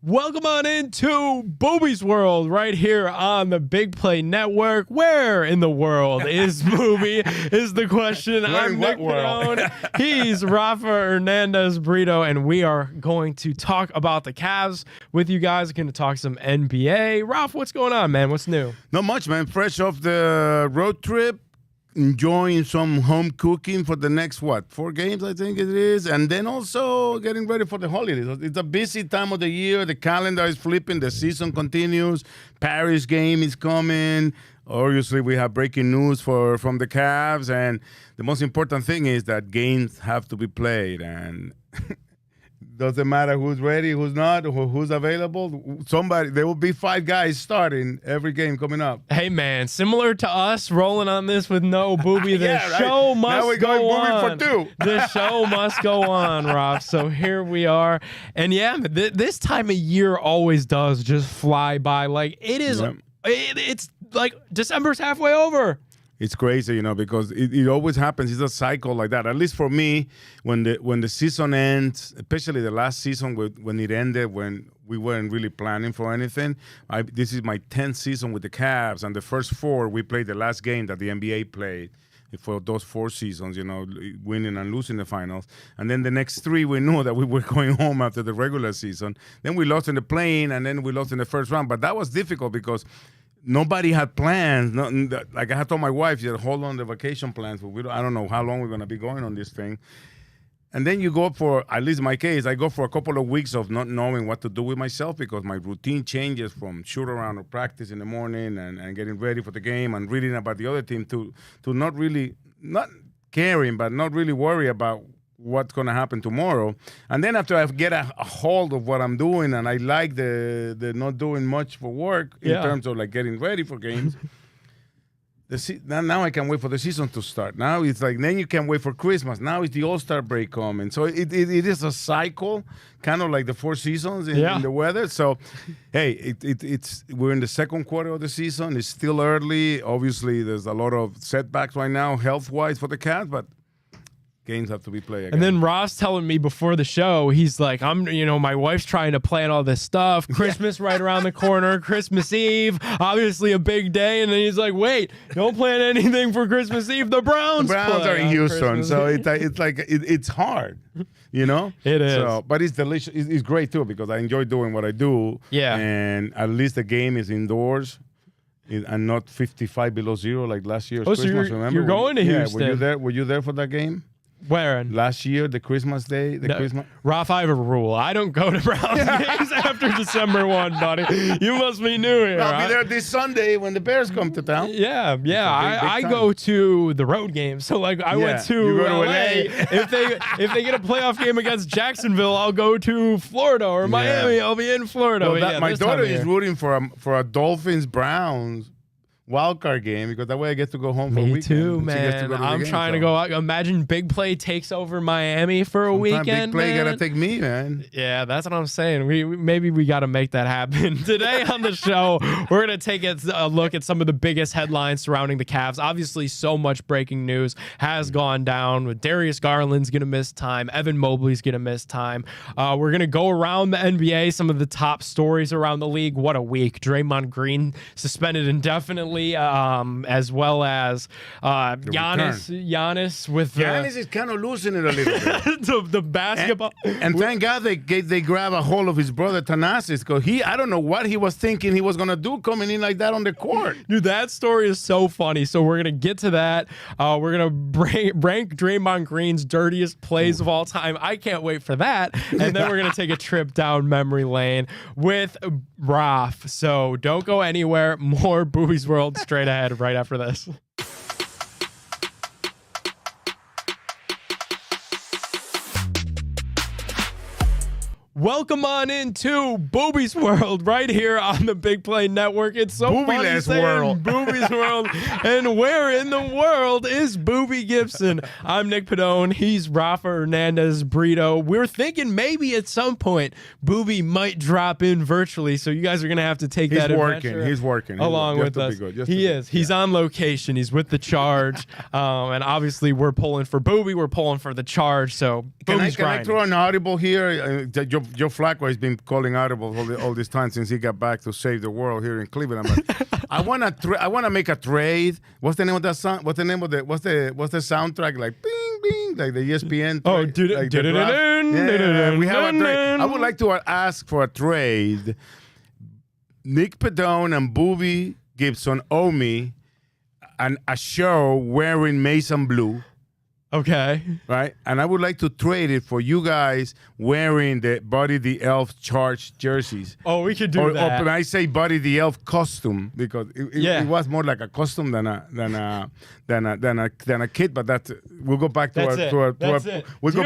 Welcome on into Booby's World right here on the Big Play Network. Where in the world is Booby is the question. I'm Nick Padone. He's Rafa Hernandez Brito, and we are going to talk about the Cavs with you guys. We're going to talk some NBA. Rafa, what's going on, man? What's new? Not much, man. Fresh off the road trip. Enjoying some home cooking for the next, 4 games, I think it is. And then also getting ready for the holidays. It's a busy time of the year. The calendar is flipping. The season continues. Paris game is coming. Obviously, we have breaking news from the Cavs. And the most important thing is that games have to be played. And doesn't matter who's ready, who's not, who's available. There will be 5 guys starting every game coming up. Hey, man, similar to us rolling on this with no Booby, the show must go on. For 2. The show must go on, Rob. So here we are. And yeah, this time of year always does just fly by. Like it is, it's like December's halfway over. It's crazy, because it always happens. It's a cycle like that. At least for me, when the season ends, especially the last season when it ended, when we weren't really planning for anything. This is my 10th season with the Cavs, and the first 4 we played the last game that the NBA played for those 4 seasons, winning and losing the finals. And then the next 3, we knew that we were going home after the regular season. Then we lost in the play-in, and then we lost in the first round. But that was difficult because nobody had plans. Like I had told my wife, she said, hold on the vacation plans. But I don't know how long we're going to be going on this thing. And then you go for, at least in my case, I go for a couple of weeks of not knowing what to do with myself because my routine changes from shoot around or practice in the morning and getting ready for the game and reading about the other team to not caring, but not really worry about what's going to happen tomorrow. And then after I get a hold of what I'm doing and I like the not doing much for work in terms of like getting ready for games, now I can wait for the season to start. Now it's like, then you can wait for Christmas. Now it's the All-Star break coming. So it is a cycle, kind of like the 4 seasons in the weather. So, hey, we're in the second quarter of the season. It's still early. Obviously, there's a lot of setbacks right now health-wise for the Cavs, but games have to be played again. And then Ross telling me before the show, he's like, my wife's trying to plan all this stuff. Christmas right around the corner, Christmas Eve, obviously a big day. And then he's like, wait, don't plan anything for Christmas Eve. The Browns are in Houston, so it's hard, It is. So, but it's delicious. It's great too because I enjoy doing what I do. Yeah. And at least the game is indoors. And not 55 below zero like last year's Christmas. Remember? You're going to Houston. Were you there? Were you there for that game? Where? Last year, the Christmas day, Christmas. Ralph, I have a rule. I don't go to Browns games after December 1, buddy. You must be new here. I'll be there this Sunday when the Bears come to town. Yeah. I go to the road games. So like I went to LA. If they get a playoff game against Jacksonville, I'll go to Florida or Miami. I'll be in Florida. Well, my daughter is rooting for a Dolphins Browns wild card game because that way I get to go home for a weekend. Me too, man. I'm trying to go out. Imagine Big Play takes over Miami for a weekend. Big Play gotta take me, man. Yeah, that's what I'm saying. Maybe we got to make that happen. Today on the show, we're gonna take a look at some of the biggest headlines surrounding the Cavs. Obviously, so much breaking news has gone down. With Darius Garland's gonna miss time, Evan Mobley's gonna miss time. We're gonna go around the NBA, some of the top stories around the league. What a week! Draymond Green suspended indefinitely. As well as Giannis with Giannis is kind of losing it a little bit. the basketball. And thank God they grab a hold of his brother Thanasis because I don't know what he was thinking he was going to do coming in like that on the court. Dude, that story is so funny. So we're going to get to that. We're going to rank Draymond Green's dirtiest plays of all time. I can't wait for that. And then we're going to take a trip down memory lane with Raf. So don't go anywhere. More Booby's World straight ahead right after this. Welcome on into Booby's World right here on the Big Play Network. It's so funny saying Booby's World. And where in the world is Booby Gibson? I'm Nick Padone. He's Rafa Hernandez Brito. We're thinking maybe at some point Booby might drop in virtually, so you guys are going to have to take that adventure. He's working. Along with us. He is. He's on location. He's with the Charge. And obviously we're pulling for Booby. We're pulling for the Charge. So Can I throw an audible here? Joe Flacco has been calling audibles all this time since he got back to save the world here in Cleveland. But I want to make a trade. What's the name of that song? What's the name of what's the soundtrack? Like bing bing, like the ESPN. Oh, we have a trade. I would like to ask for a trade. Nick Padone and Booby Gibson owe me a show wearing Mason blue. Okay. Right? And I would like to trade it for you guys wearing the Buddy the Elf charge jerseys. Oh, we could do that. Or when I say Buddy the Elf costume, because it was more like a costume than a kit, but we'll go back to we'll go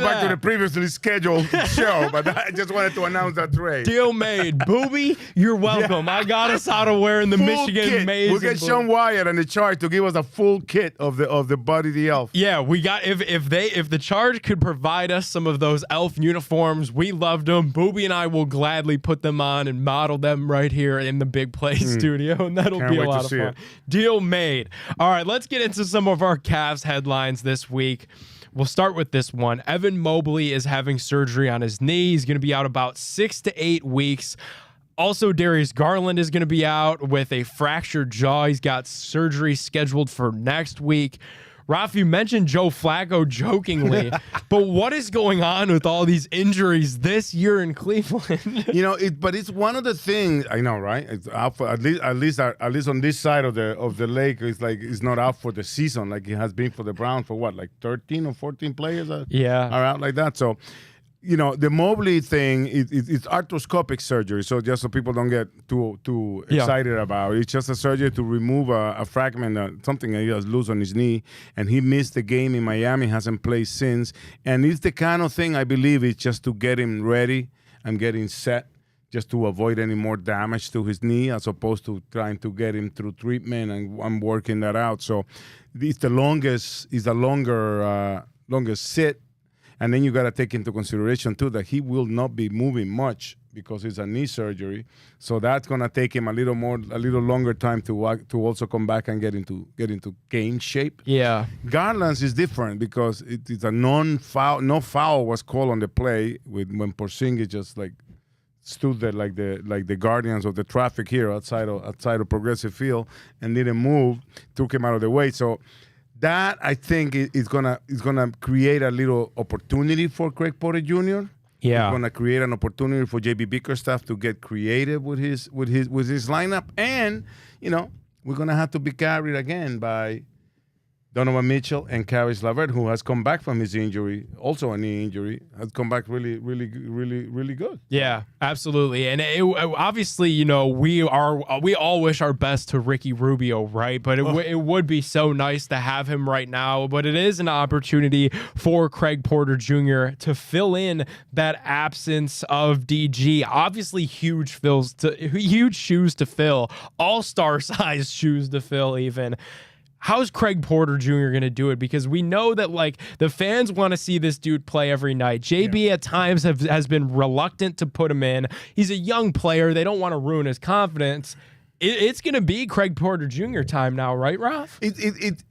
back to the previously scheduled show, but I just wanted to announce that trade. Deal made. Booby, you're welcome. Yeah. I got us out of wearing the full Michigan Maze. We'll get Sean Wyatt and the Charge to give us a full kit of the Buddy the Elf. Yeah, we got if the Charge could provide us some of those elf uniforms, we loved them. Booby and I will gladly put them on and model them right here in the Big Play studio, and that'll be a lot of fun. Deal made. All right, let's get into some of our Cavs headlines this week. We'll start with this one. Evan Mobley is having surgery on his knee. He's going to be out about 6 to 8 weeks. Also, Darius Garland is going to be out with a fractured jaw. He's got surgery scheduled for next week. Ralph, you mentioned Joe Flacco jokingly, but what is going on with all these injuries this year in Cleveland? But it's one of the things I know, right? It's out for, at least on this side of the lake. It's like it's not out for the season like it has been for the Browns for what, like 13 or 14 players are out like that. So. The Mobley thing, it's arthroscopic surgery, so just so people don't get too excited about it. It's just a surgery to remove a fragment, something that he has loose on his knee, and he missed the game in Miami, hasn't played since. And it's the kind of thing I believe it's just to get him ready and getting set, just to avoid any more damage to his knee, as opposed to trying to get him through treatment, and I'm working that out. So it's the longest sit. And then you got to take into consideration, too, that he will not be moving much because it's a knee surgery. So that's going to take him a little longer time to also come back and get into game shape. Yeah. Garland's is different because it's a no foul was called on the play when Porzingis just like stood there like the guardians of the traffic here outside of Progressive Field and didn't move, took him out of the way. So that, I think, is gonna create a little opportunity for Craig Porter Jr. Yeah, it's gonna create an opportunity for JB Bickerstaff to get creative with his lineup, and we're gonna have to be carried again by Donovan Mitchell and Caris LeVert, who has come back from his injury, also a knee injury, has come back really, really, really, really good. Yeah, absolutely. And obviously, we all wish our best to Ricky Rubio, right? But it would be so nice to have him right now. But it is an opportunity for Craig Porter Jr. to fill in that absence of DG. Obviously, huge shoes to fill, all-star size shoes to fill even. How's Craig Porter Jr. going to do it? Because we know that the fans want to see this dude play every night. JB at times has been reluctant to put him in. He's a young player. They don't want to ruin his confidence. It's going to be Craig Porter Jr. time now, right, Ralph?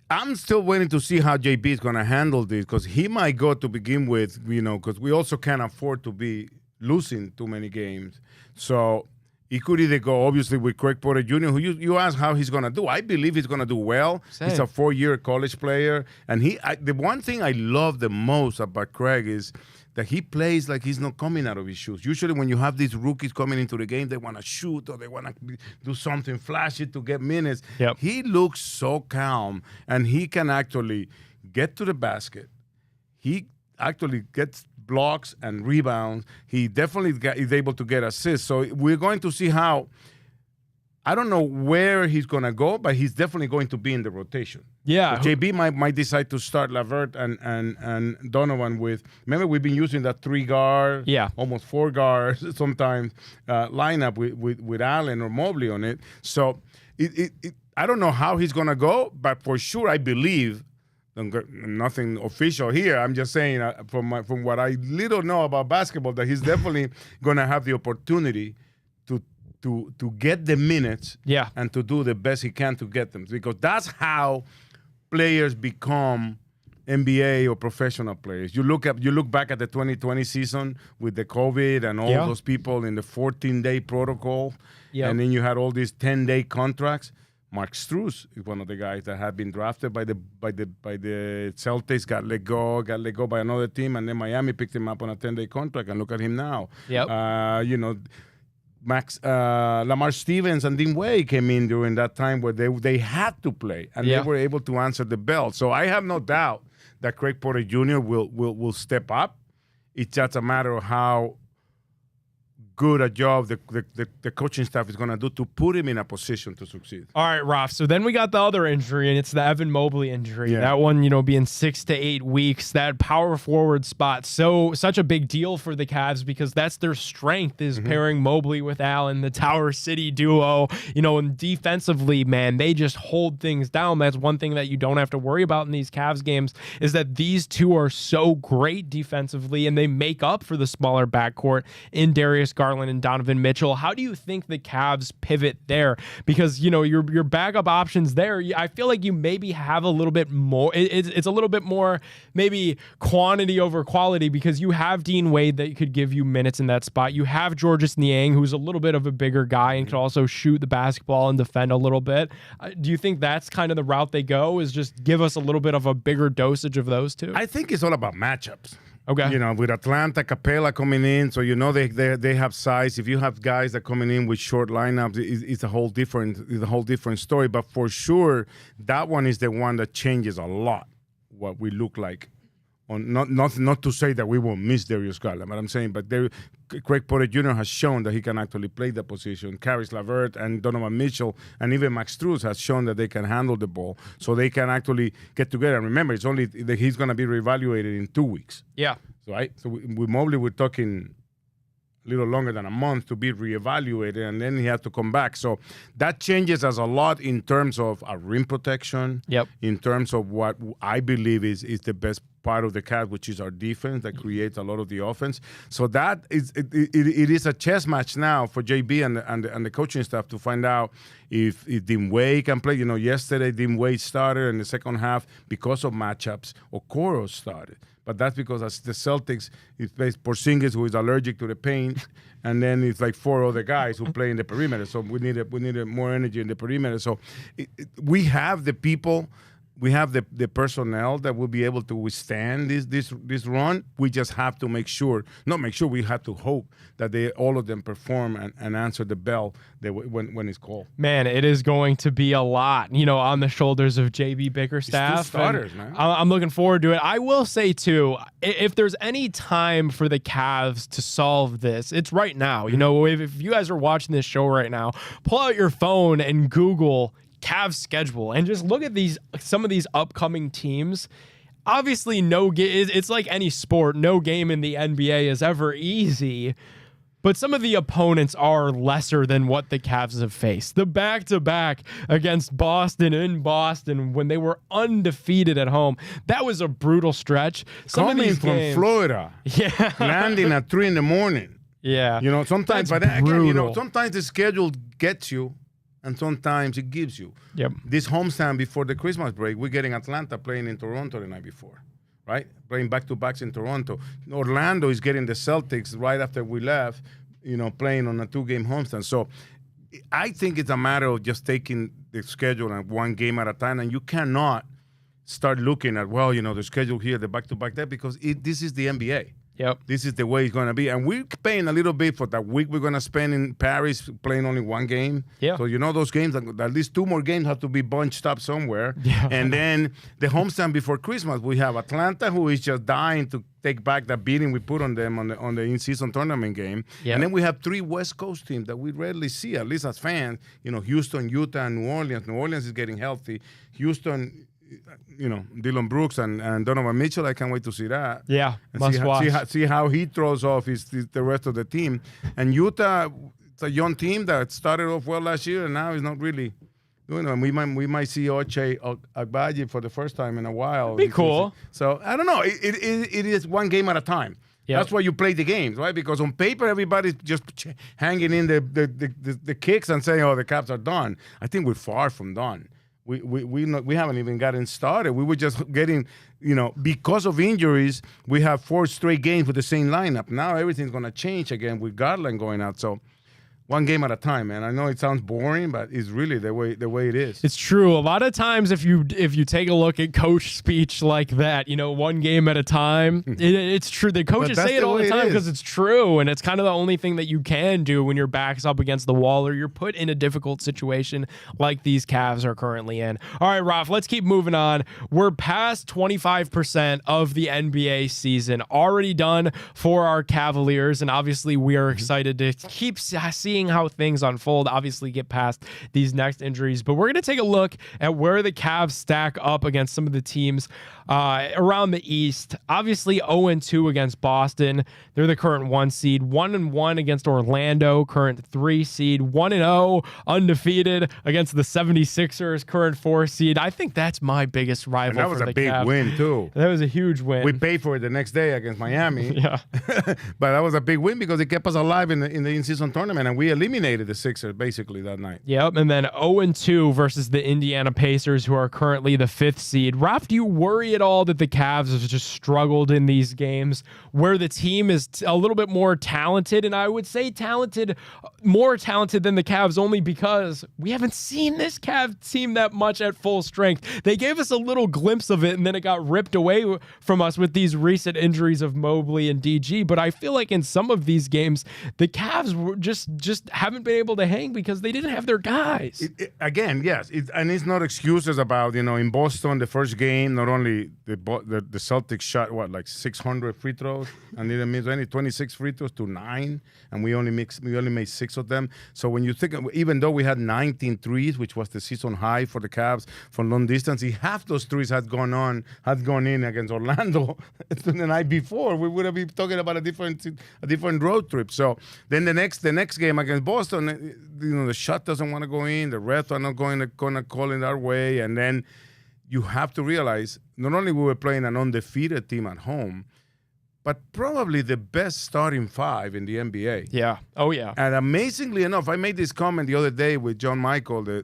I'm still waiting to see how JB is going to handle this, because he might go to begin with, because we also can't afford to be losing too many games. So he could either go, obviously, with Craig Porter Jr., who you ask how he's going to do. I believe he's going to do well. Same. He's a 4-year college player. And the one thing I love the most about Craig is that he plays like he's not coming out of his shoes. Usually when you have these rookies coming into the game, they want to shoot or they want to do something flashy to get minutes. Yep. He looks so calm, and he can actually get to the basket. He actually gets blocks and rebounds. He definitely is able to get assists. So we're going to see how. I don't know where he's going to go, but he's definitely going to be in the rotation. Yeah. So JB might decide to start LeVert and Donovan with. Remember, we've been using that 3-guard, almost 4 guards sometimes lineup with Allen or Mobley on it. So I don't know how he's going to go, but for sure I believe. Nothing official here. I'm just saying from what I little know about basketball, that he's definitely going to have the opportunity to get the minutes and to do the best he can to get them, because that's how players become NBA or professional players. You look back at the 2020 season with the COVID and all those people in the 14-day protocol, and then you had all these 10-day contracts. Mark Strus is one of the guys that had been drafted by the Celtics, got let go by another team, and then Miami picked him up on a 10-day contract, and look at him now. Lamar Stevens and Dean Wade came in during that time where they had to play, and they were able to answer the bell. So I have no doubt that Craig Porter Jr. will step up. It's just a matter of how good a job the coaching staff is going to do to put him in a position to succeed. All right, Raf. So then we got the other injury, and it's the Evan Mobley injury. Yeah. That one, being 6 to 8 weeks. That power forward spot, such a big deal for the Cavs because that's their strength is pairing Mobley with Allen, the Tower City duo. And defensively, man, they just hold things down. That's one thing that you don't have to worry about in these Cavs games is that these two are so great defensively, and they make up for the smaller backcourt in Darius Garland and Donovan Mitchell. How do you think the Cavs pivot there? Because, your backup options there, I feel like you maybe have a little bit more. It's a little bit more maybe quantity over quality because you have Dean Wade that could give you minutes in that spot. You have Georges Niang, who's a little bit of a bigger guy and could also shoot the basketball and defend a little bit. Do you think that's kind of the route they go, is just give us a little bit of a bigger dosage of those two? I think it's all about matchups. Okay. With Atlanta, Capella coming in, so they have size. If you have guys that coming in with short lineups, it's a whole different story. But for sure, that one is the one that changes a lot what we look like. Not to say that we won't miss Darius Garland, but I'm saying, Craig Porter Jr. has shown that he can actually play the position. Caris LeVert and Donovan Mitchell and even Max Strus has shown that they can handle the ball, so they can actually get together. And remember, it's only that he's going to be reevaluated in 2 weeks. Yeah. Right. So with Mobley, we're talking a little longer than a month to be reevaluated, and then he has to come back. So that changes us a lot in terms of our rim protection. Yep. In terms of what I believe is the best part of the Cavs, which is our defense that creates a lot of the offense. So that is it is a chess match now for JB and the coaching staff to find out if Dean Wade can play. Yesterday Dean Wade started in the second half because of matchups. Okoro started. But that's because as the Celtics, it's Porzingis, who is allergic to the paint, and then it's like 4 other guys who play in the perimeter. So we needed more energy in the perimeter. So we have the people, we have the personnel that will be able to withstand this run. We just have to we have to hope that all of them perform and answer the bell when it's called. Man, it is going to be a lot, on the shoulders of JB Bickerstaff. It's 2 starters, man. I'm looking forward to it. I will say, too, if there's any time for the Cavs to solve this, it's right now. If you guys are watching this show right now, pull out your phone and Google Cavs schedule and just look at some of these upcoming teams. Obviously, it's like any sport. No game in the NBA is ever easy. But some of the opponents are lesser than what the Cavs have faced. The back-to-back against Boston in Boston when they were undefeated at home. That was a brutal stretch. Coming from Florida. Yeah. Landing at 3 a.m. Yeah. Sometimes, That's but brutal. again, sometimes the schedule gets you and sometimes it gives you. Yep. This homestand before the Christmas break, we're getting Atlanta playing in Toronto the night before. Right? Playing back-to-backs in Toronto. Orlando is getting the Celtics right after we left, playing on a 2-game homestand. So I think it's a matter of just taking the schedule and one game at a time, and you cannot start looking at, the schedule here, the back-to-back there, because this is the NBA. Yep. This is the way it's going to be. And we're paying a little bit for that week we're going to spend in Paris playing only 1 game. Yeah. So, those games, at least 2 more games have to be bunched up somewhere. Yeah. And then the homestand before Christmas, we have Atlanta, who is just dying to take back that beating we put on them on the in-season tournament game. Yeah. And then we have 3 West Coast teams that we rarely see, at least as fans. Houston, Utah, and New Orleans. New Orleans is getting healthy. Houston, Dylan Brooks and Donovan Mitchell, I can't wait to see that. Yeah, and must watch. See how he throws off the rest of the team. And Utah, it's a young team that started off well last year and now is not really doing it. And we might see Ochai Agbaji for the first time in a while. Be cool. So I don't know. It is 1 game at a time. Yep. That's why you play the games, right? Because on paper, everybody's just hanging in the kicks and saying, the Cavs are done. I think we're far from done. we haven't even gotten started. We were just getting, because of injuries, we have 4 straight games with the same lineup. Now everything's going to change again with Garland going out. So one game at a time, man. I know it sounds boring, but it's really the way it is. It's true. A lot of times, if you take a look at coach speech like that, one game at a time, it's true. The coaches say it all the time because it's true, and it's kind of the only thing that you can do when your back's up against the wall or you're put in a difficult situation like these Cavs are currently in. All right, Raf, let's keep moving on. We're past 25% of the NBA season, already done for our Cavaliers, and obviously we are excited to keep seeing how things unfold, obviously get past these next injuries. But we're going to take a look at where the Cavs stack up against some of the teams around the East. Obviously 0-2 against Boston. They're the current 1 seed. 1-1 against Orlando, current 3 seed. 1-0 undefeated against the 76ers, current 4 seed. I think that's my biggest rival. And that was a big win too. That was a huge win. We paid for it the next day against Miami. Yeah. But that was a big win because it kept us alive in the in-season tournament, and we eliminated the Sixers basically that night. Yep, and then 0-2 versus the Indiana Pacers, who are currently the 5th seed. Raf, do you worry at all that the Cavs have just struggled in these games where the team is a little bit more talented? And I would say more talented than the Cavs only because we haven't seen this Cavs team that much at full strength. They gave us a little glimpse of it, and then it got ripped away from us with these recent injuries of Mobley and DG. But I feel like in some of these games, the Cavs were just haven't been able to hang because they didn't have their guys. Again, yes, and it's not excuses about in Boston the first game. Not only the Celtics shot like 600 free throws and didn't miss any 26 free throws to 9, and we only made 6 of them. So when you think, even though we had 19 threes, which was the season high for the Cavs from long distance, half those threes had gone in against Orlando the night before. We would have been talking about a different road trip. So then the next game against Boston, the shot doesn't want to go in. The refs are not going to call it our way, and then you have to realize not only we were playing an undefeated team at home, but probably the best starting 5 in the NBA. Yeah. Oh yeah. And amazingly enough, I made this comment the other day with John Michael, the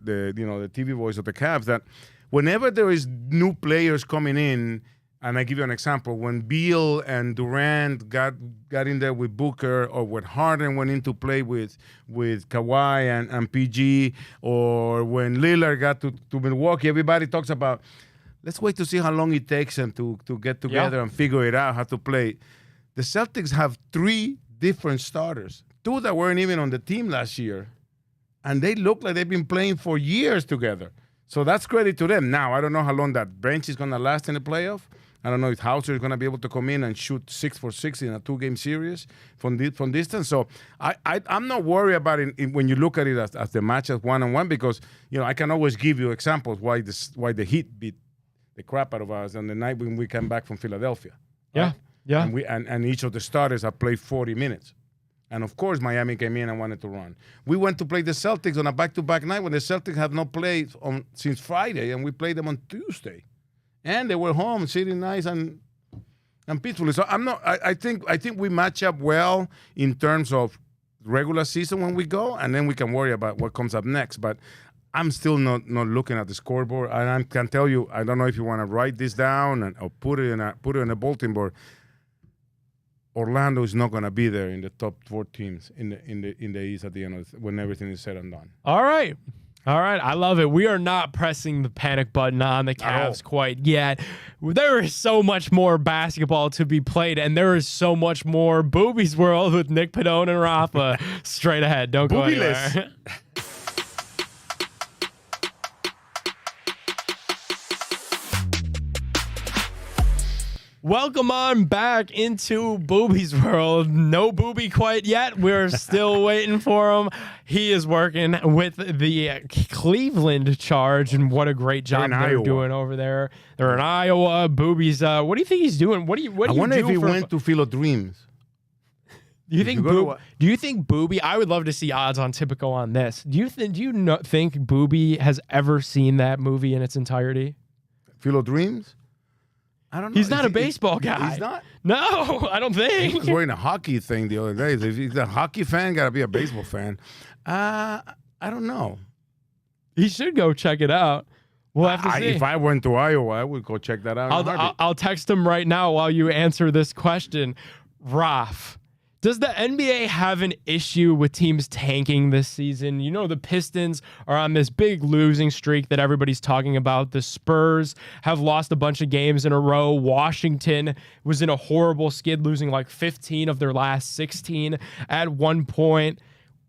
TV voice of the Cavs, that whenever there is new players coming in. And I give you an example. When Beal and Durant got in there with Booker, or when Harden went into play with Kawhi and PG, or when Lillard got to Milwaukee, everybody talks about, let's wait to see how long it takes them to get together and figure it out how to play. The Celtics have 3 different starters, 2 that weren't even on the team last year, and they look like they've been playing for years together. So that's credit to them. Now, I don't know how long that bench is going to last in the playoff. I don't know if Hauser is going to be able to come in and shoot 6 for 6 in a 2-game series from distance. So I'm not worried about it when you look at it as the matchup 1-on-1, because I can always give you examples why the Heat beat the crap out of us on the night when we came back from Philadelphia. Yeah, right? yeah. And each of the starters have played 40 minutes. And of course, Miami came in and wanted to run. We went to play the Celtics on a back-to-back night when the Celtics have not played since Friday, and we played them on Tuesday. And they were home, sitting nice and peacefully. So I think we match up well in terms of regular season when we go, and then we can worry about what comes up next. But I'm still not looking at the scoreboard, and I can tell you, I don't know if you want to write this down or put it in a bulletin board. Orlando is not going to be there in the top 4 teams in the East at the end of when everything is said and done. All right. I love it. We are not pressing the panic button on the Cavs quite yet. There is so much more basketball to be played, and there is so much more Booby's World with Nick Padone and Rafa straight ahead. Don't go anywhere. Welcome on back into Booby's World. No Booby quite yet. We're still waiting for him. He is working with the Cleveland Charge, and what a great job they're doing over there. They're in Iowa. Booby's. What do you think he's doing? I wonder if he went to Field of Dreams. Do you think Booby? I would love to see odds on Tipico on this. Do you think Booby has ever seen that movie in its entirety? Field of Dreams? I don't know. He's not a baseball guy. He's not? No, I don't think. He was wearing a hockey thing the other day. If he's a hockey fan, got to be a baseball fan. I don't know. He should go check it out. We'll have to see. If I went to Iowa, I would go check that out. I'll text him right now while you answer this question. Raf, does the NBA have an issue with teams tanking this season? You know, the Pistons are on this big losing streak that everybody's talking about. The Spurs have lost a bunch of games in a row. Washington was in a horrible skid, losing like 15 of their last 16 at one point.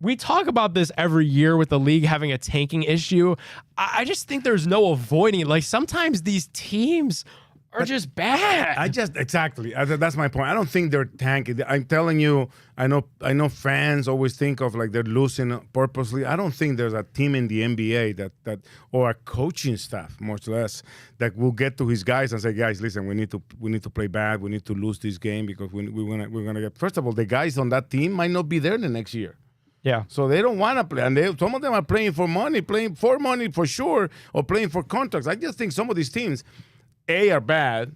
We talk about this every year with the league having a tanking issue. I just think there's no avoiding it. Like, sometimes these teams are just bad. Exactly. That's my point. I don't think they're tanking. I'm telling you, I know fans always think of like they're losing purposely. I don't think there's a team in the NBA that or a coaching staff, much less, that will get to his guys and say, guys, listen, we need to play bad. We need to lose this game because we're gonna get. First of all, the guys on that team might not be there the next year. Yeah. So they don't want to play. And some of them are playing for money for sure, or playing for contracts. I just think some of these teams, A, are bad.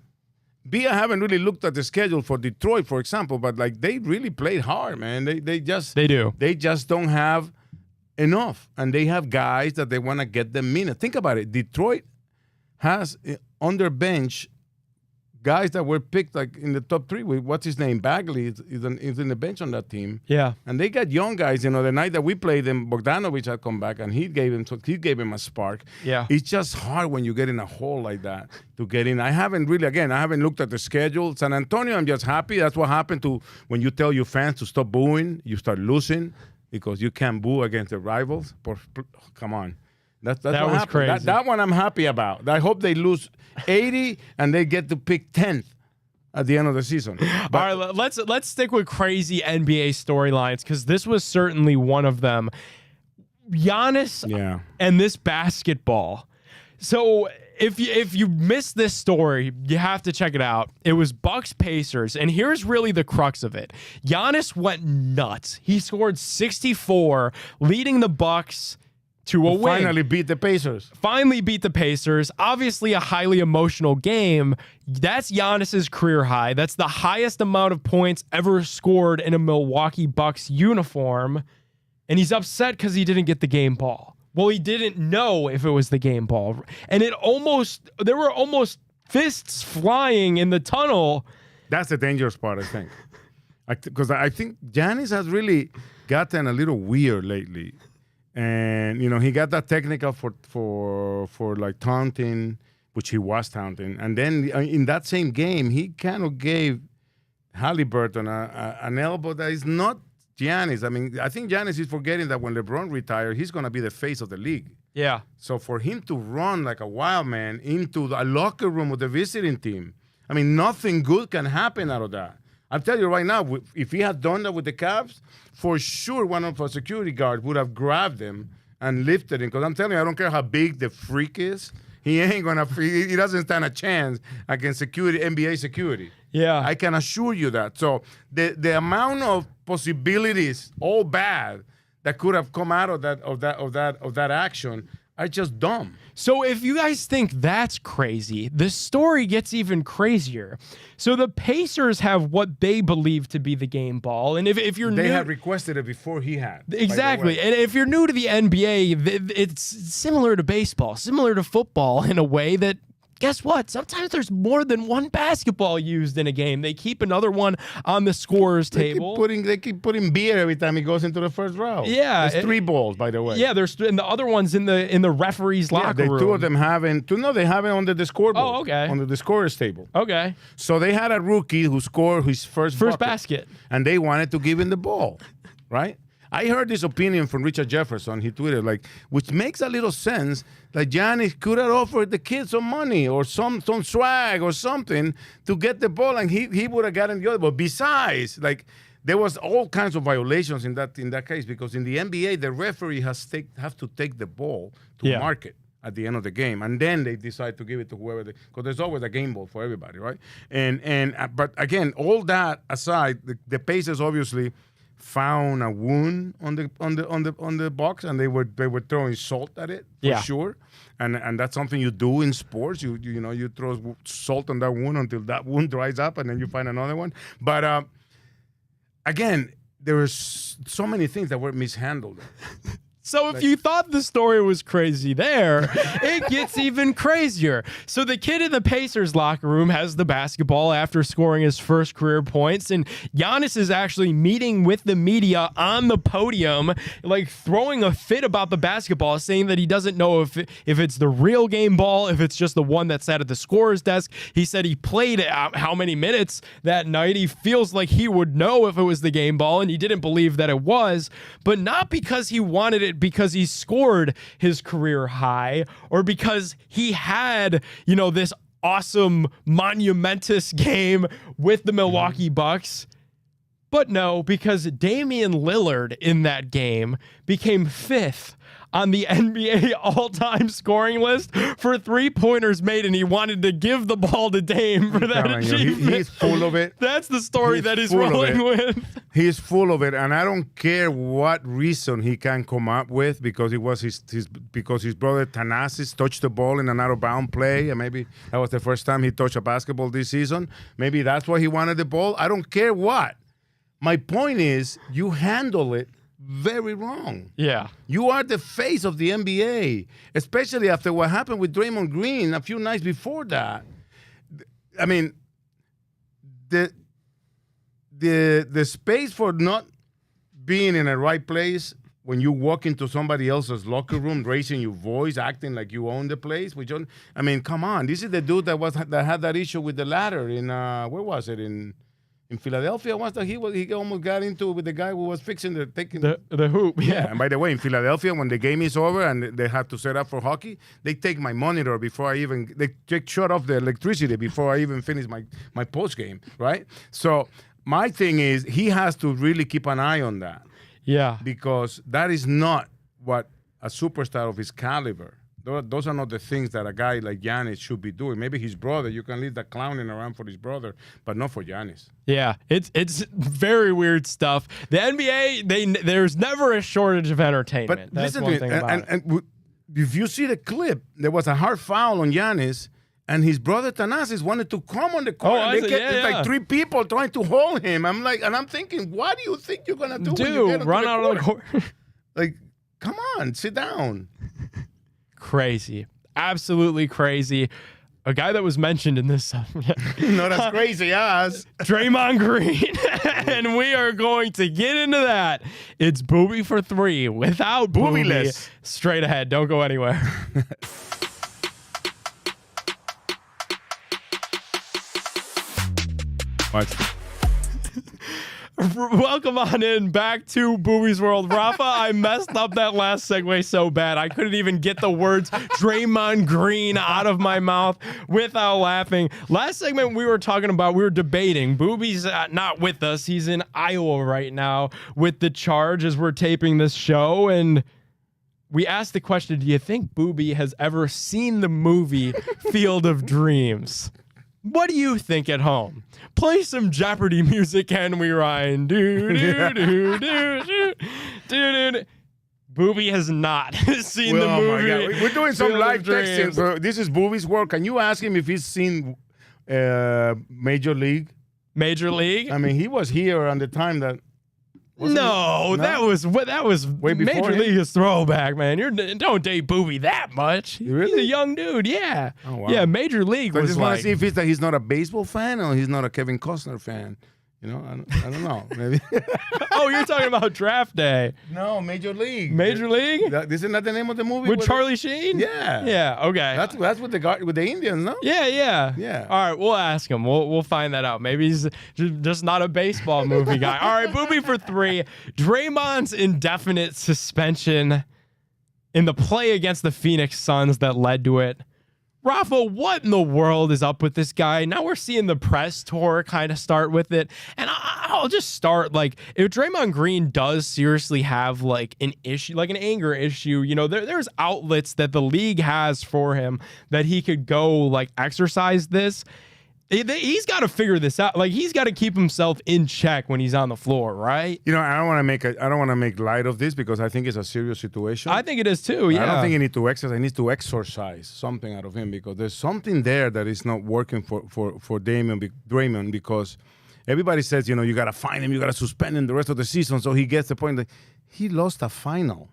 B, I haven't really looked at the schedule for Detroit, for example, but like they really played hard, man. They do. They just don't have enough. And they have guys that they want to get them minutes. Think about it. Detroit has on their bench guys that were picked like in the top 3. What's his name? Bagley is in the bench on that team. Yeah. And they got young guys. You know, the night that we played them, Bogdanovich had come back and he gave him a spark. Yeah. It's just hard when you get in a hole like that to get in. I haven't looked at the schedule. San Antonio, I'm just happy. That's what happened to when you tell your fans to stop booing, you start losing because you can't boo against the rivals. Come on. That was happened. Crazy. That one I'm happy about. I hope they lose 80 and they get to pick 10th at the end of the season. But, all right, let's stick with crazy NBA storylines because this was certainly one of them. Giannis and this basketball. So if you missed this story, you have to check it out. It was Bucks Pacers, and here's really the crux of it. Giannis went nuts. He scored 64, leading the Bucks to a win. Finally beat the Pacers. Obviously a highly emotional game. That's Giannis's career high. That's the highest amount of points ever scored in a Milwaukee Bucks uniform. And he's upset because he didn't get the game ball. Well, he didn't know if it was the game ball. And there were almost fists flying in the tunnel. That's the dangerous part, I think. Because I think Giannis has really gotten a little weird lately. And, you know, he got that technical for like taunting, which he was taunting. And then in that same game, he kind of gave Halliburton an elbow that is not Giannis. I mean, I think Giannis is forgetting that when LeBron retired, he's going to be the face of the league. Yeah. So for him to run like a wild man into a locker room with the visiting team, I mean, nothing good can happen out of that. I'll tell you right now, if he had done that with the Cavs, for sure one of our security guards would have grabbed him and lifted him. Because I'm telling you, I don't care how big the freak is, he doesn't stand a chance against NBA security. Yeah. I can assure you that. So the amount of possibilities, all bad, that could have come out of that action are just dumb. So if you guys think that's crazy, the story gets even crazier. So the Pacers have what they believe to be the game ball. And if you're They had requested it before he had. Exactly. And if you're new to the NBA, it's similar to baseball, similar to football in a way that, guess what? Sometimes there's more than one basketball used in a game. They keep another one on the scorer's table. They keep putting beer every time he goes into the first row. Yeah. There's 3 balls, by the way. Yeah, and the other one's in the referee's locker room. 2 of them they have it under the scoreboard. Oh, okay. Under the scorer's table. Okay. So they had a rookie who scored his first basket. And they wanted to give him the ball, right? I heard this opinion from Richard Jefferson. He tweeted, which makes a little sense, that Giannis could have offered the kid some money or some swag or something to get the ball, and he would have gotten the other ball. Besides, there was all kinds of violations in that case, because in the NBA, the referee have to take the ball to mark it at the end of the game, and then they decide to give it to whoever because there's always a game ball for everybody, right? But again, all that aside, the Pacers obviously found a wound on the box, and they were throwing salt at it for sure, and that's something you do in sports. You throw salt on that wound until that wound dries up, and then you find another one. But again, there were so many things that were mishandled. So if you thought the story was crazy there, it gets even crazier. So the kid in the Pacers locker room has the basketball after scoring his first career points, and Giannis is actually meeting with the media on the podium, like throwing a fit about the basketball, saying that he doesn't know if it's the real game ball, if it's just the one that sat at the scorer's desk. He said he played how many minutes that night. He feels like he would know if it was the game ball, and he didn't believe that it was, but not because he wanted it because he scored his career high or because he had, this awesome monumentous game with the Milwaukee Bucks. But no, because Damian Lillard in that game became 5th on the NBA all-time scoring list for three-pointers made, and he wanted to give the ball to Dame for that achievement. He's full of it. That's the story that he's rolling with. He's full of it, and I don't care what reason he can come up with because it was because his brother Thanasis touched the ball in an out-of-bound play, and maybe that was the first time he touched a basketball this season. Maybe that's why he wanted the ball. I don't care what. My point is, you handle it very wrong. Yeah. You are the face of the NBA, especially after what happened with Draymond Green a few nights before that. I mean, the space for not being in the right place when you walk into somebody else's locker room, raising your voice, acting like you own the place. I mean, come on. This is the dude that had that issue with the ladder in where was it in Philadelphia? Once that he almost got into it with the guy who was fixing the hoop. Yeah. And by the way, in Philadelphia, when the game is over and they have to set up for hockey, they take my monitor before they shut off the electricity before I even finish my post game, right? So my thing is he has to really keep an eye on that. Yeah. Because that is not what a superstar of his caliber. Those are not the things that a guy like Giannis should be doing. Maybe his brother, you can leave the clowning around for his brother, but not for Giannis. Yeah, it's very weird stuff. The NBA, there's never a shortage of entertainment. But that's listen one to thing me, about it. and if you see the clip, there was a hard foul on Giannis, and his brother Thanasis wanted to come on the court. Like 3 people trying to hold him. I'm thinking, what do you think you're gonna do? Dude, run out of the court. Like, come on, sit down. Crazy. Absolutely crazy. A guy that was mentioned in this not as crazy as Draymond Green. And we are going to get into that. It's Booby for 3 without Booby. Straight ahead. Don't go anywhere. Watch. Welcome on in back to Booby's World. Rafa, I messed up that last segue so bad. I couldn't even get the words Draymond Green out of my mouth without laughing. Last segment we were debating. Booby's not with us. He's in Iowa right now with the Charge as we're taping this show. And we asked the question, do you think Booby has ever seen the movie Field of Dreams? What do you think at home? Play some Jeopardy music and we rhyme. Booby has not seen the movie. My God. We're doing some live texting, bro. This is Booby's work. Can you ask him if he's seen Major League? Major League? I mean, he was here on the time that. No, that was way Major League is throwback, man. Don't date Booby that much. Really? He's a young dude, yeah. Oh, wow. Yeah, Major League was I just want to see if he's not a baseball fan or he's not a Kevin Costner fan. You know, I don't know. Maybe. Oh, you're talking about Draft Day. No, Major League. Major League? Isn't that the name of the movie? With Charlie Sheen? Yeah. Yeah, okay. That's with the Indians, no? Yeah. All right, we'll ask him. We'll find that out. Maybe he's just not a baseball movie guy. All right, Booby for 3. Draymond's indefinite suspension in the play against the Phoenix Suns that led to it. Rafa, what in the world is up with this guy? Now we're seeing the press tour kind of start with it. And I'll just start, like, if Draymond Green does seriously have, like, an issue, like an anger issue, you know, there's outlets that the league has for him that he could go, like, exercise this. He's got to figure this out. Like, he's got to keep himself in check when he's on the floor, right? You know, I don't want to make light of this because I think it's a serious situation. I think it is too. Yeah. I don't think he needs to exercise. He needs to exorcise something out of him because there's something there that is not working for Draymond because everybody says, you know, you got to fine him, you got to suspend him the rest of the season. So he gets the point that he lost a final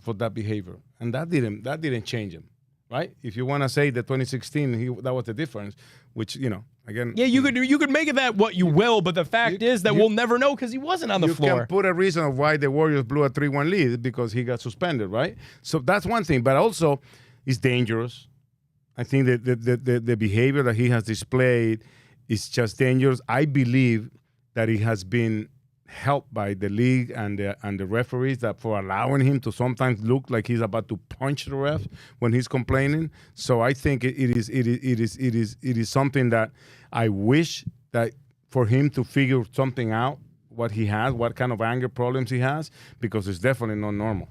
for that behavior, and that didn't change him, right? If you want to say that 2016 that was the difference, which again, Yeah, you could make it that what you will, but the fact is that we'll never know because he wasn't on the floor. You can put a reason of why the Warriors blew a 3-1 lead because he got suspended, right? So that's one thing, but also it's dangerous. I think that the behavior that he has displayed is just dangerous. I believe that he has been helped by the league and the referees that for allowing him to sometimes look like he's about to punch the ref when he's complaining. So I think it is something that I wish that for him to figure something out, what he has, what kind of anger problems he has, because it's definitely not normal.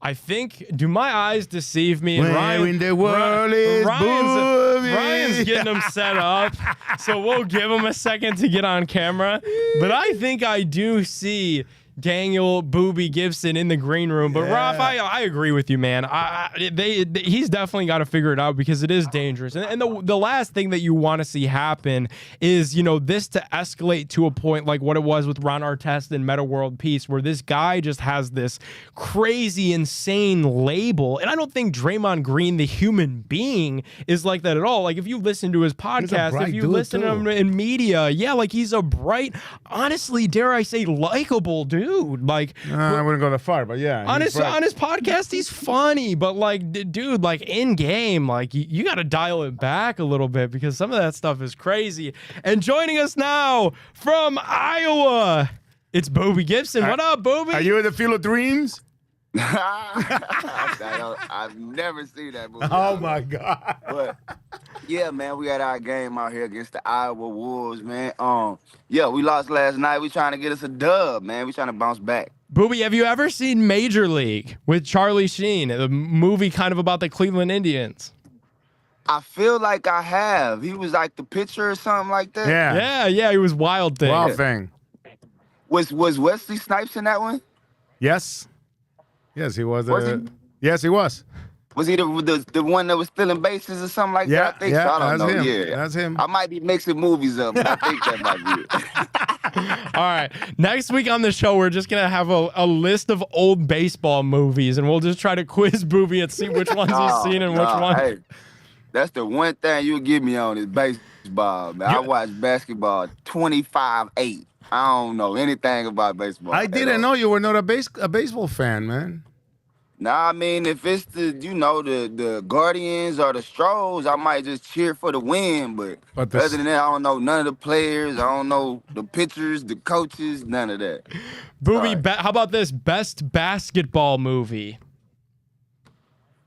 I think, do my eyes deceive me? And Where in the world is Booby? Ryan's getting him set up, so we'll give him a second to get on camera. But I think I do see Daniel Booby Gibson in the green room. But Ralph, I agree with you, man. He's definitely got to figure it out because it is dangerous. And the last thing that you want to see happen is, this to escalate to a point like what it was with Ron Artest and Meta World Peace, where this guy just has this crazy, insane label. And I don't think Draymond Green, the human being, is like that at all. Like, if you listen to his podcast, if you listen to him in media, like, he's a bright, honestly, dare I say, likable dude. Like, I wouldn't go that far, but yeah. On his podcast, he's funny, but like, dude, like in game, like you got to dial it back a little bit because some of that stuff is crazy. And joining us now from Iowa, it's Booby Gibson. What up, Booby? Are you in the Field of Dreams? I've never seen that movie. Oh my God! But yeah, man, we had our game out here against the Iowa Wolves, man. Yeah, we lost last night. We trying to get us a dub, man. We trying to bounce back. Booby, have you ever seen Major League with Charlie Sheen, the movie kind of about the Cleveland Indians? I feel like I have. He was like the pitcher or something like that. Yeah. He was Wild Thing. Wild Thing. Was Wesley Snipes in that one? Yes, he was. Was he? Yes, he was. Was he the one that was stealing bases or something like that? I think so. I don't know. Him. Yeah, that's him. I might be mixing movies up, but I think that might be it. All right. Next week on the show, we're just going to have a list of old baseball movies, and we'll just try to quiz Booby and see which ones he's seen and which ones. Hey, that's the one thing you'll get me on is baseball, man. I watch basketball 25/8. I don't know anything about baseball. I didn't know you were not a baseball fan, man. Nah, I mean, if it's the Guardians or the Stros, I might just cheer for the win. But other than that, I don't know none of the players. I don't know the pitchers, the coaches, none of that. Booby, how about this? Best basketball movie?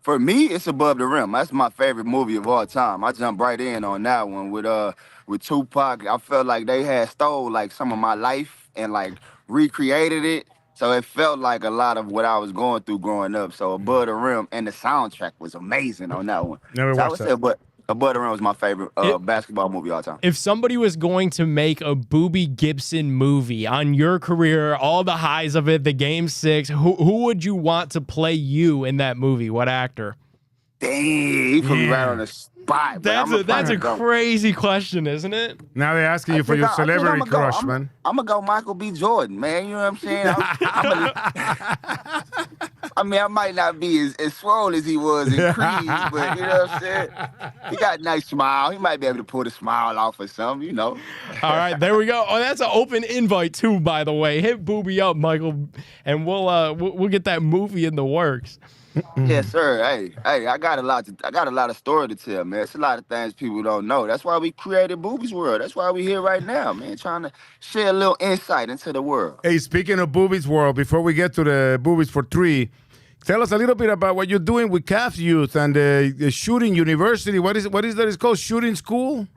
For me, it's Above the Rim. That's my favorite movie of all time. I jumped right in on that one with Tupac. I felt like they had stole like some of my life and like recreated it. So it felt like a lot of what I was going through growing up. So Above the Rim and the soundtrack was amazing on that one. Never watched that. But Above the Rim was my favorite basketball movie of all time. If somebody was going to make a Booby Gibson movie on your career, all the highs of it, the Game 6, who would you want to play you in that movie? What actor? Dang, he put me right on the spot. That's a crazy question, isn't it? Now they're asking you for your celebrity crush, man. I'm going to go Michael B. Jordan, man. You know what I'm saying? I mean, I might not be as swole as he was in Creed, but you know what I'm saying? He got a nice smile. He might be able to pull the smile off or something, you know. All right, there we go. Oh, that's an open invite too, by the way. Hit Booby up, Michael, and we'll get that movie in the works. Yes, sir. Hey, I got a lot of story to tell, man. It's a lot of things people don't know. That's why we created Booby's World. That's why we here right now, man, trying to share a little insight into the world. Hey, speaking of Booby's World, before we get to the Boobies for 3, tell us a little bit about what you're doing with Cavs Youth and the shooting university. What is that? It's called Shooting School?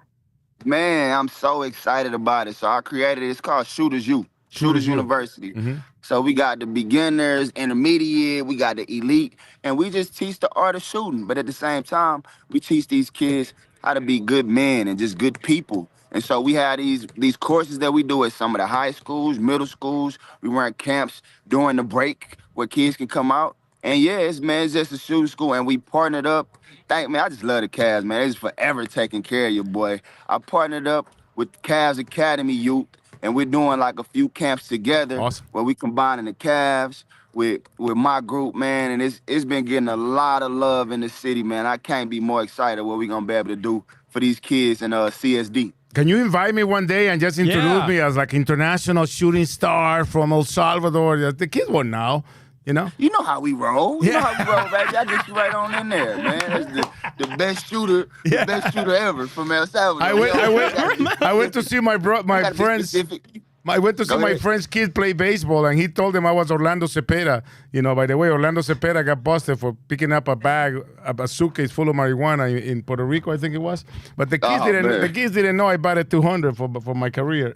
Man, I'm so excited about it. So I created it. It's called Shooters University. Mm-hmm. So we got the beginners, intermediate, we got the elite, and we just teach the art of shooting. But at the same time, we teach these kids how to be good men and just good people. And so we have these courses that we do at some of the high schools, middle schools. We run camps during the break where kids can come out. And yeah, it's just a shooting school, and we partnered up. I just love the Cavs, man. It's forever taking care of your boy. I partnered up with Cavs Academy Youth, and we're doing like a few camps together Awesome. where we combining the Cavs with my group, man, and it's been getting a lot of love in the city, man. I can't be more excited what we're gonna be able to do for these kids in CSD. Can you invite me one day and just introduce me as like international shooting star from El Salvador? The kids won't know, you know? You know how we roll. You know how we roll, baby. I get you right on in there, man. That's the best shooter, the best shooter ever from El Salvador. I went to see my friends. I went to see my friend's kid play baseball, and he told them I was Orlando Cepeda. You know, by the way, Orlando Cepeda got busted for picking up a suitcase full of marijuana in Puerto Rico, I think it was. But the kids didn't know I batted 200 for my career.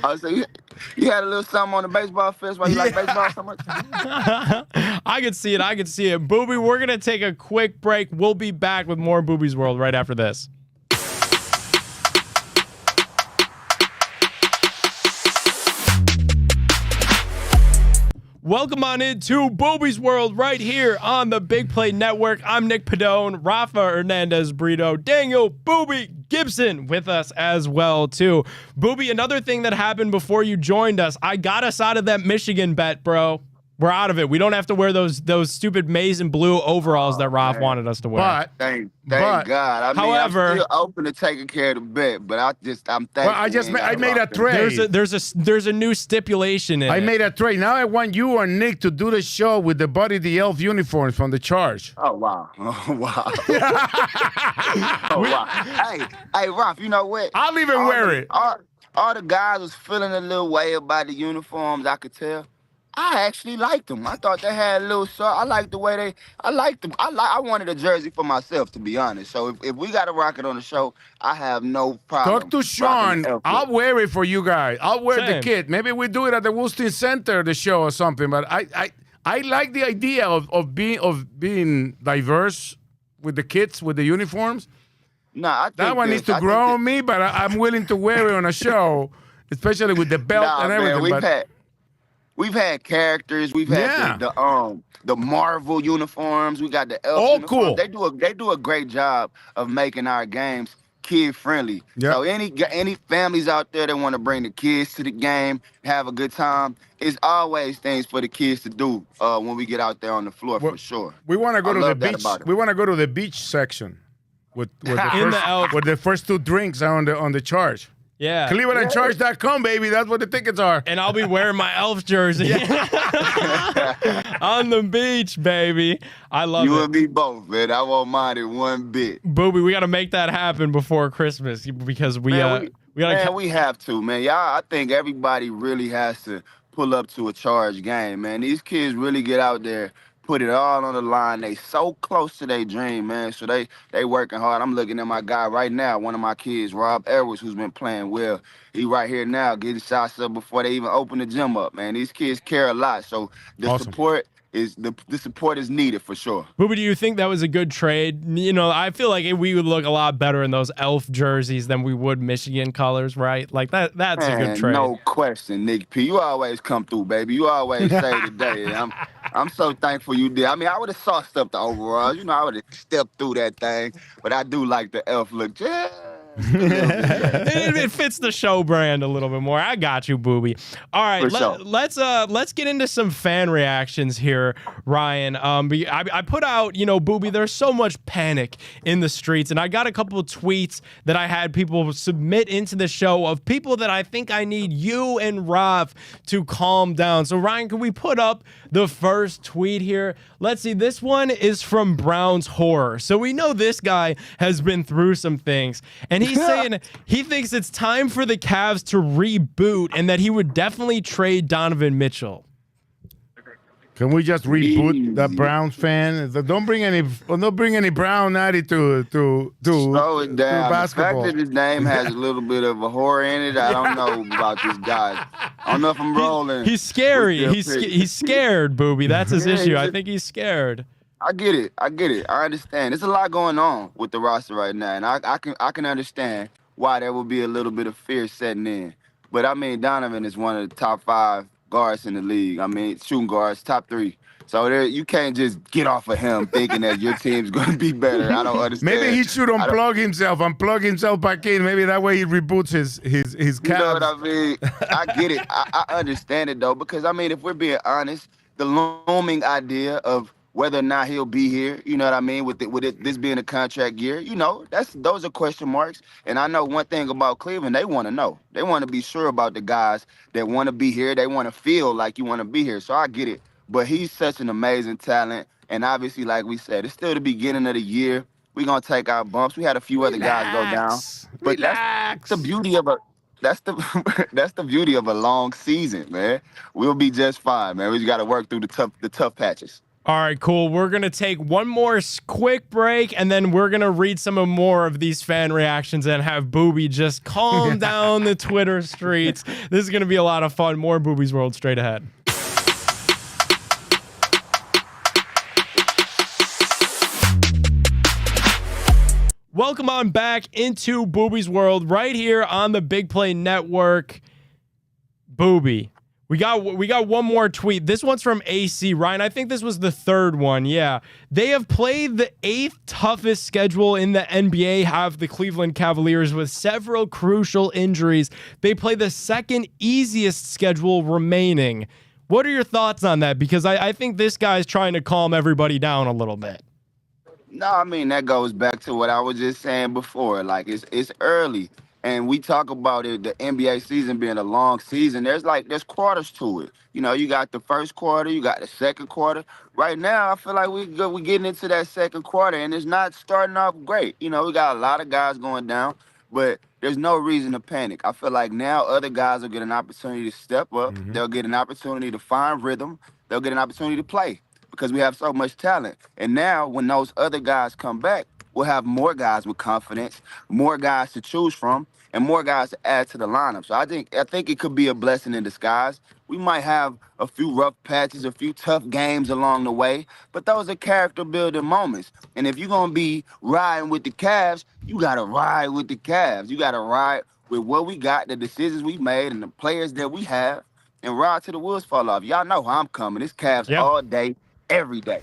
Oh, so you had a little something on the baseball field while you like baseball so much? I can see it. Booby, we're going to take a quick break. We'll be back with more Booby's World right after this. Welcome on into Booby's World right here on the Big Play Network. I'm Nick Padone, Rafa Hernandez Brito, Daniel Booby Gibson with us as well, too. Booby, another thing that happened before you joined us, I got us out of that Michigan bet, bro. We're out of it. We don't have to wear those stupid maize and blue overalls that Roth wanted us to wear. But thank God. I mean, however, I'm still open to taking care of the bet, but I'm thankful. Well, I made a trade. There's a new stipulation in it. I made a trade. Now I want you or Nick to do the show with the Buddy the Elf uniforms from the Charge. Oh wow! Oh wow! Oh wow! Hey, Roth, you know what? I'll even wear it. All the guys was feeling a little way about the uniforms. I could tell. I actually liked them. I thought they had a little I liked the way I liked them. I wanted a jersey for myself, to be honest. So if we got to rock it on the show, I have no problem. Talk to Sean. I'll wear it for you guys. I'll wear the kit. Maybe we do it at the Woolstein Center, the show or something. But I like the idea of being diverse with the kits, with the uniforms. Nah, I think that one needs to grow on me, but I'm willing to wear it on a show, especially with the belt and everything. Man, We've had characters. We've had the Marvel uniforms. We got the Elf uniforms. Cool. They do a great job of making our games kid friendly. Yep. So any families out there that want to bring the kids to the game, have a good time, it's always things for the kids to do when we get out there on the floor for sure. We want to go to the beach. We want to go to the beach section with the first two drinks on the Charge. Yeah. ClevelandCharge.com, baby. That's what the tickets are. And I'll be wearing my Elf jersey on the beach, baby. I love it. You and me both, man. I won't mind it one bit. Booby, we got to make that happen before Christmas because we have to, man. Y'all, I think everybody really has to pull up to a Charge game, man. These kids really get out there, put it all on the line. They so close to their dream, man. So they working hard. I'm looking at my guy right now, one of my kids, Rob Edwards, who's been playing well. He right here now getting shots up before they even open the gym up, man. These kids care a lot. So the support is needed for sure. Booby, do you think that was a good trade? You know, I feel like we would look a lot better in those Elf jerseys than we would Michigan colors, right? Like that's a good trade. No question, Nick P. You always come through, baby. You always save the day. I'm so thankful you did. I mean, I would have sauced up the overalls. You know, I would have stepped through that thing. But I do like the Elf look. Yeah. It fits the show brand a little bit more. I got you, Booby. All right, let's get into some fan reactions here, Ryan. I put out, Booby, there's so much panic in the streets, and I got a couple of tweets that I had people submit into the show of people that I think I need you and Rav to calm down. So Ryan, can we put up the first tweet here? Let's see. This one is from Brown's Horror. So we know this guy has been through some things, and he's saying he thinks it's time for the Cavs to reboot and that he would definitely trade Donovan Mitchell. Can we just reboot that Browns fan? Don't bring any Brown attitude to slow it down. basketball. The fact that his name has a little bit of a horror in it, I don't know about this guy. I don't know if I'm rolling. He's scary. He's scared, Booby. That's his issue. I think he's scared. I get it. I understand. There's a lot going on with the roster right now, and I can understand why there will be a little bit of fear setting in. But I mean, Donovan is one of the top 5 guards in the league. I mean, shooting guards, top 3. So there, you can't just get off of him thinking that your team's going to be better. I don't understand. Maybe he should unplug himself back in. Maybe that way he reboots his Cavs. You know what I mean? I get it. I understand it, though, because, I mean, if we're being honest, the looming idea of whether or not he'll be here, you know what I mean, with this being a contract year, those are question marks. And I know one thing about Cleveland, they want to know. They want to be sure about the guys that want to be here. They want to feel like you want to be here. So I get it. But he's such an amazing talent. And obviously, like we said, it's still the beginning of the year. We're going to take our bumps. We had a few other guys go down. But that's the beauty of that's the beauty of a long season, man. We'll be just fine, man. We just got to work through the tough patches. All right, cool. We're going to take one more quick break, and then we're going to read some more of these fan reactions and have Booby just calm down the Twitter streets. This is going to be a lot of fun. More Booby's World straight ahead. Welcome on back into Booby's World right here on the Big Play Network. Booby. We got one more tweet. This one's from AC. Ryan, I think this was the third one. Yeah. They have played the 8th toughest schedule in the NBA, have the Cleveland Cavaliers, with several crucial injuries. They play the 2nd easiest schedule remaining. What are your thoughts on that? Because I think this guy's trying to calm everybody down a little bit. No, I mean, that goes back to what I was just saying before. Like, it's early. And we talk about it, the NBA season being a long season. There's quarters to it. You got the first quarter, you got the second quarter. Right now, I feel like we're getting into that second quarter, and it's not starting off great. We got a lot of guys going down, but there's no reason to panic. I feel like now other guys will get an opportunity to step up. Mm-hmm. They'll get an opportunity to find rhythm. They'll get an opportunity to play because we have so much talent. And now when those other guys come back, we'll have more guys with confidence, more guys to choose from, and more guys to add to the lineup. So I think it could be a blessing in disguise. We might have a few rough patches, a few tough games along the way, but those are character-building moments. And if you're going to be riding with the Cavs, you got to ride with the Cavs. You got to ride with what we got, the decisions we made, and the players that we have, and ride till the wheels fall off. Y'all know how I'm coming. It's Cavs all day, every day.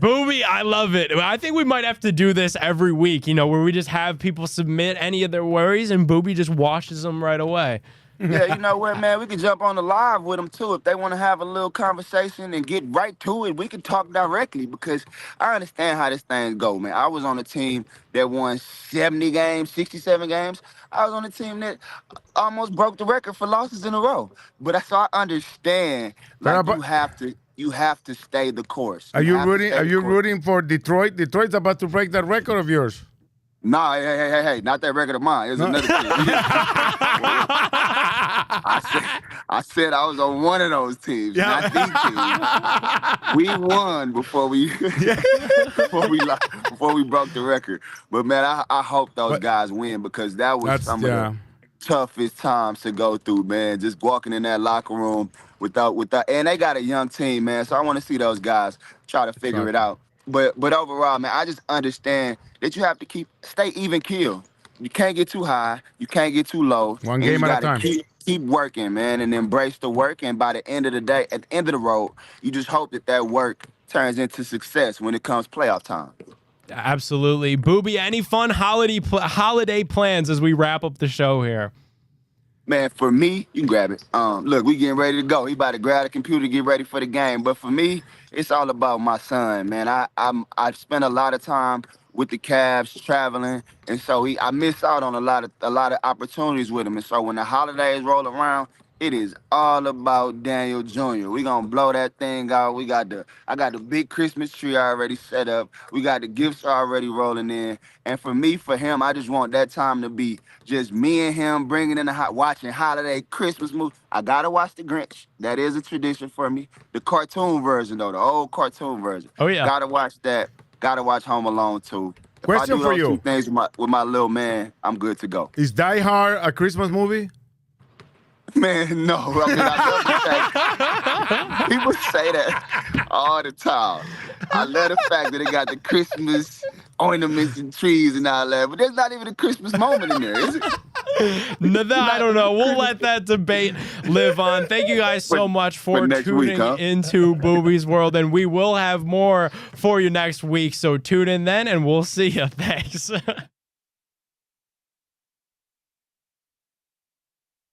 Booby, I love it. I think we might have to do this every week, where we just have people submit any of their worries and Booby just washes them right away. Yeah, you know what, man? We can jump on the live with them, too. If they want to have a little conversation and get right to it, we can talk directly because I understand how this thing go, man. I was on a team that won 70 games, 67 games. I was on a team that almost broke the record for losses in a row. But so I understand, you have to stay the course. Are you rooting for Detroit? Detroit's about to break that record of yours. No, hey, not that record of mine. It was another team. I said I was on one of those teams, not these teams. We won before we broke the record. But man, I hope those guys win because that was some of the toughest times to go through, man. Just walking in that locker room without, and they got a young team, man. So I want to see those guys try to figure it out. But overall, man, I just understand that you have to stay even keel. You can't get too high. You can't get too low. One game at a time. Keep working, man, and embrace the work. And by the end of the day, at the end of the road, you just hope that work turns into success when it comes playoff time. Absolutely. Booby, any fun holiday plans as we wrap up the show here? Man, for me, you can grab it. Look, we getting ready to go. He about to grab the computer, get ready for the game. But for me, it's all about my son, man. I spent a lot of time with the Cavs traveling, and so I miss out on a lot of opportunities with him. And so when the holidays roll around, it is all about Daniel Jr. We gonna blow that thing out. I got the big Christmas tree already set up. We got the gifts already rolling in. And for him, I just want that time to be just me and him bringing in watching holiday Christmas movies. I gotta watch The Grinch. That is a tradition for me. The cartoon version though, the old cartoon version. Oh yeah. Gotta watch that. Gotta watch Home Alone too. Question for you. Two things with my little man, I'm good to go. Is Die Hard a Christmas movie? Man, no. I mean, people say that all the time. I love the fact that they got the Christmas ornaments and trees and all that, but there's not even a Christmas moment in there, is it? I don't know. We'll let that debate live on. Thank you guys so much for tuning into Booby's World, and we will have more for you next week. So tune in then, and we'll see you. Thanks.